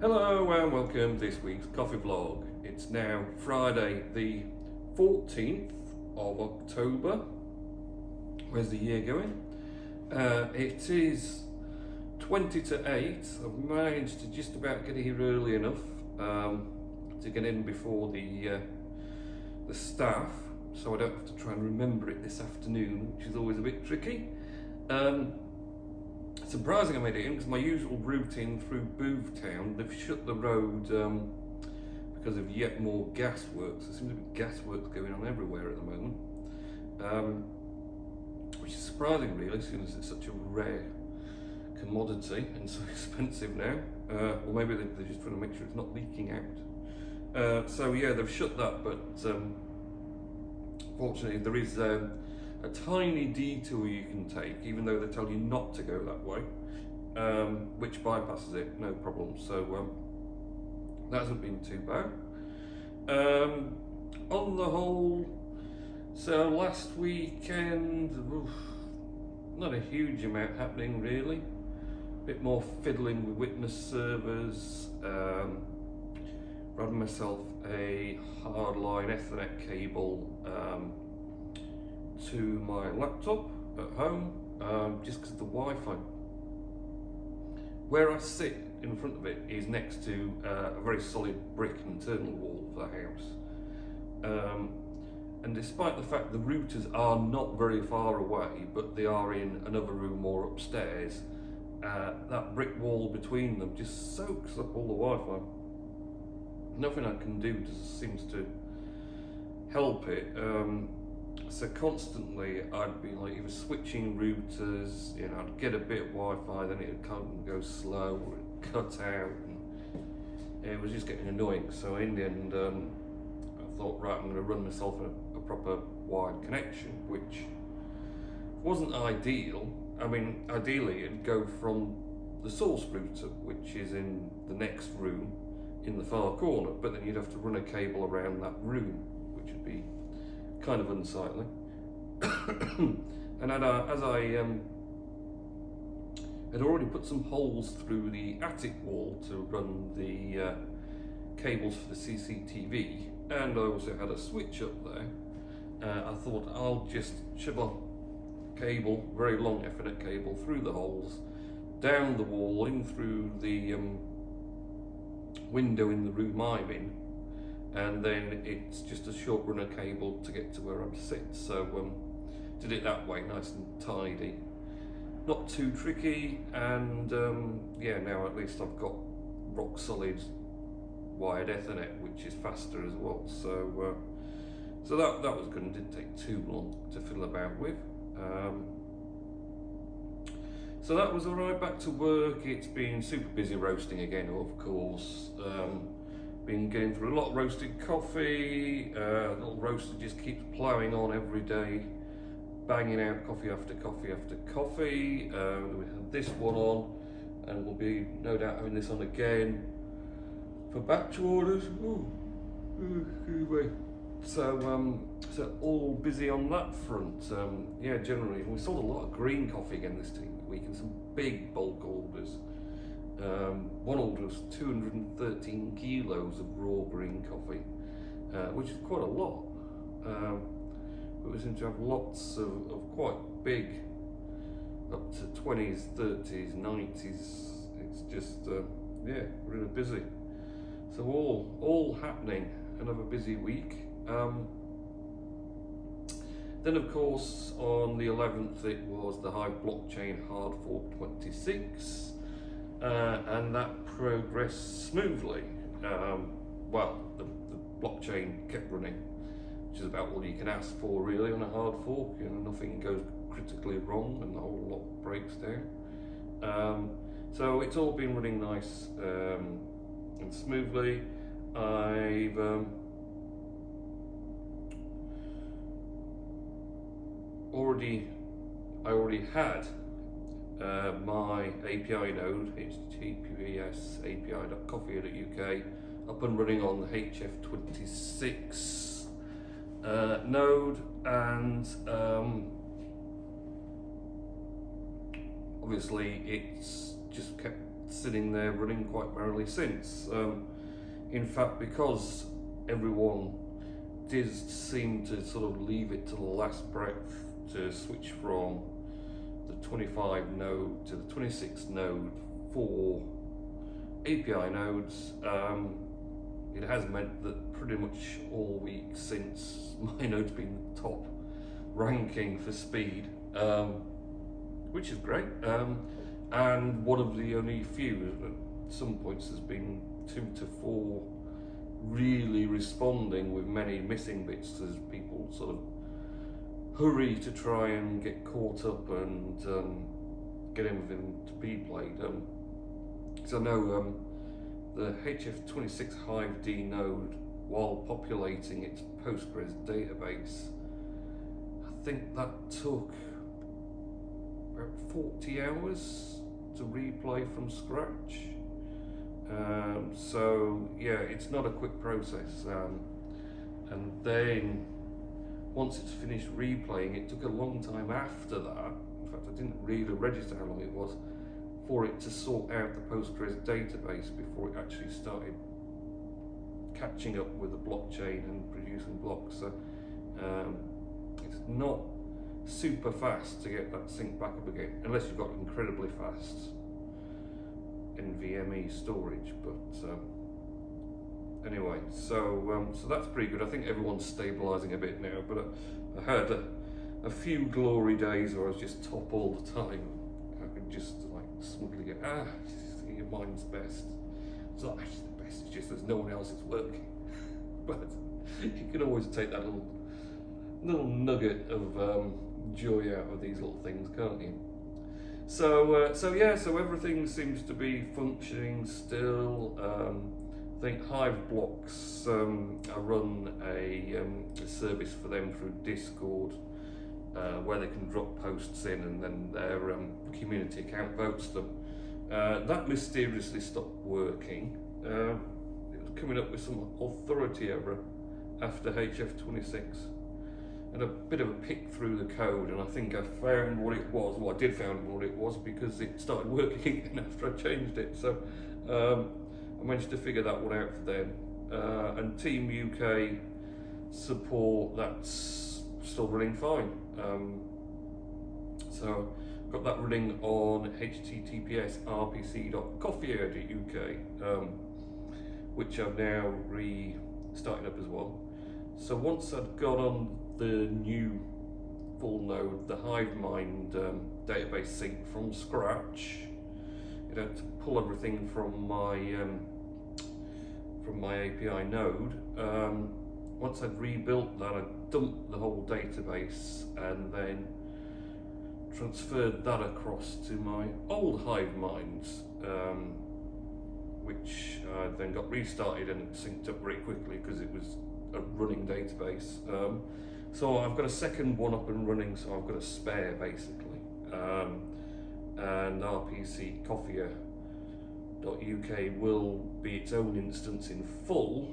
Hello and welcome to this week's coffee vlog. It's now Friday the 14th of October. Where's the year going? It is 20 to 8. I've managed to just about get here early enough to get in before the staff, so I don't have to try and remember it this afternoon, which is always a bit tricky. Surprising I made it in because my usual route in through Boovetown, they've shut the road because of yet more gas works. There seems to be gas works going on everywhere at the moment, which is surprising really, seeing as it's such a rare commodity and so expensive now. Or maybe they're just trying to make sure it's not leaking out. So yeah, they've shut that, but fortunately there is a tiny detour you can take, even though they tell you not to go that way, which bypasses it, no problem. So that hasn't been too bad. On the whole, so last weekend, not a huge amount happening really. A bit more fiddling with witness servers, ran myself a hardline Ethernet cable to my laptop at home, just because of the Wi-Fi. Where I sit in front of it is next to a very solid brick internal wall for the house. And despite the fact the routers are not very far away, but they are in another room or upstairs, that brick wall between them just soaks up all the Wi-Fi. Nothing I can do just seems to help it. So constantly I'd be like either switching routers, you know, I'd get a bit of Wi-Fi, then it'd kind of go slow or it'd cut out, and it was just getting annoying. So in the end, I thought, right, I'm going to run myself a proper wired connection, which wasn't ideal. I mean, ideally it'd go from the source router, which is in the next room in the far corner, but then you'd have to run a cable around that room, which would be kind of unsightly. And as I had already put some holes through the attic wall to run the cables for the CCTV, and I also had a switch up there, I thought I'll just shove a cable, very long Ethernet cable, through the holes, down the wall, in through the window in the room I'm in, and then it's just a short runner cable to get to where I'm sit. So did it that way, nice and tidy, not too tricky, and yeah, now at least I've got rock solid wired Ethernet, which is faster as well. So so that was good and didn't take too long to fiddle about with. So that was alright. Back to work. It's been super busy roasting again, of course. Been going through a lot of roasted coffee. Little roaster just keeps ploughing on every day, banging out coffee after coffee after coffee. We had this one on, and we'll be no doubt having this on again for batch orders. So all busy on that front. Yeah, generally we sold a lot of green coffee again this week, and some big bulk orders. One order was 213 kilos of raw green coffee, which is quite a lot. But we seem to have lots of quite big, up to 20s, 30s, 90s. It's just, yeah, really busy. So all happening, another busy week. Then of course on the 11th it was the HiveBlocks hard fork 26. And that progressed smoothly. Well, the blockchain kept running, which is about all you can ask for really on a hard fork. You know, nothing goes critically wrong and the whole lot breaks down. So it's all been running nice and smoothly. I already had my API node, https api.coffee.uk, up and running on the HF26 node, and obviously it's just kept sitting there running quite merrily since. In fact, because everyone did seem to sort of leave it to the last breath to switch from the 25 node to the 26 node for API nodes, it has meant that pretty much all week since my node's been top ranking for speed, which is great, and one of the only few at some points has been 2 to 4 really responding with many missing bits as people sort of hurry to try and get caught up and get everything to be played. So I know the HF26 HiveD node, while populating its Postgres database, I think that took about 40 hours to replay from scratch. So yeah, it's not a quick process. And then once it's finished replaying, it took a long time after that. In fact, I didn't really register how long it was for it to sort out the Postgres database before it actually started catching up with the blockchain and producing blocks. So it's not super fast to get that synced back up again, unless you've got incredibly fast NVMe storage. But anyway, so that's pretty good. I think everyone's stabilising a bit now, but I had a few glory days where I was just top all the time. I could just like smugly get, your mind's best. It's not actually the best, it's just there's no one else that's working. But you can always take that little nugget of joy out of these little things, can't you? So everything seems to be functioning still. I think HiveBlocks, I run a service for them through Discord, where they can drop posts in and then their community account votes them. That mysteriously stopped working. It was coming up with some authority error after HF26. And a bit of a pick through the code, and I think I found what it was. Well, I did find what it was because it started working again after I changed it. So I managed to figure that one out for them. And Team UK support, that's still running fine. So got that running on https://rpc.coffee.uk, which I've now restarted up as well. So once I'd got on the new full node, the HiveMind database sync from scratch, it had to pull everything from my API node. Once I'd rebuilt that, I dumped the whole database and then transferred that across to my old HiveMinds, which I then got restarted and synced up very quickly because it was a running database. So I've got a second one up and running, so I've got a spare basically. And RPC coffee.uk will be its own instance in full.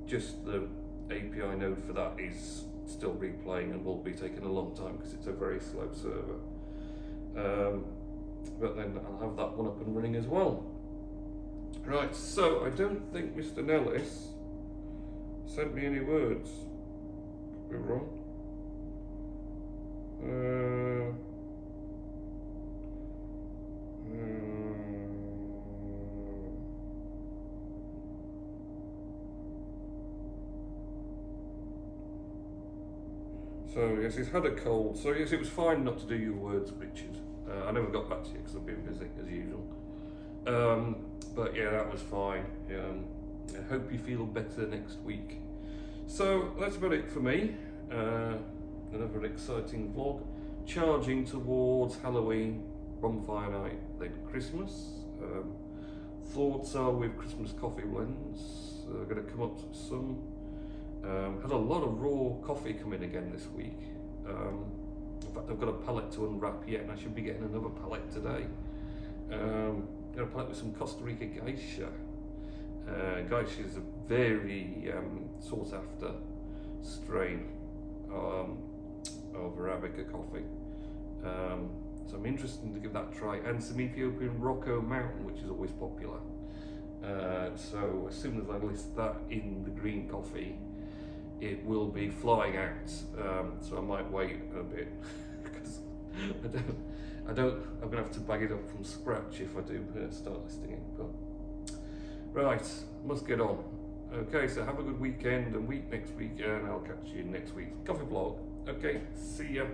Just the API node for that is still replaying and will be taking a long time because it's a very slow server. But then I'll have that one up and running as well. Right, so I don't think Mr. Nellis sent me any words. Could be wrong. So yes, he's had a cold. So yes, it was fine not to do your words, Richard. I never got back to you because I've been busy as usual. But yeah, that was fine. I hope you feel better next week. So that's about it for me. Another exciting vlog. Charging towards Halloween, bonfire night, then Christmas. Thoughts are with Christmas coffee blends. Going to come up with some. Had a lot of raw coffee come in again this week. In fact, I've got a pallet to unwrap yet, and I should be getting another pallet today. Got a pallet with some Costa Rica Geisha. Geisha is a very sought after strain of Arabica coffee. So I'm interested to give that a try, and some Ethiopian Rocco Mountain, which is always popular. So as soon as I list that in the green coffee, it will be flying out. So I might wait a bit because I'm gonna have to bag it up from scratch if I do start listing it. But right, must get on. Okay, so have a good weekend and week next week, and I'll catch you next week's coffee vlog. Okay, see ya.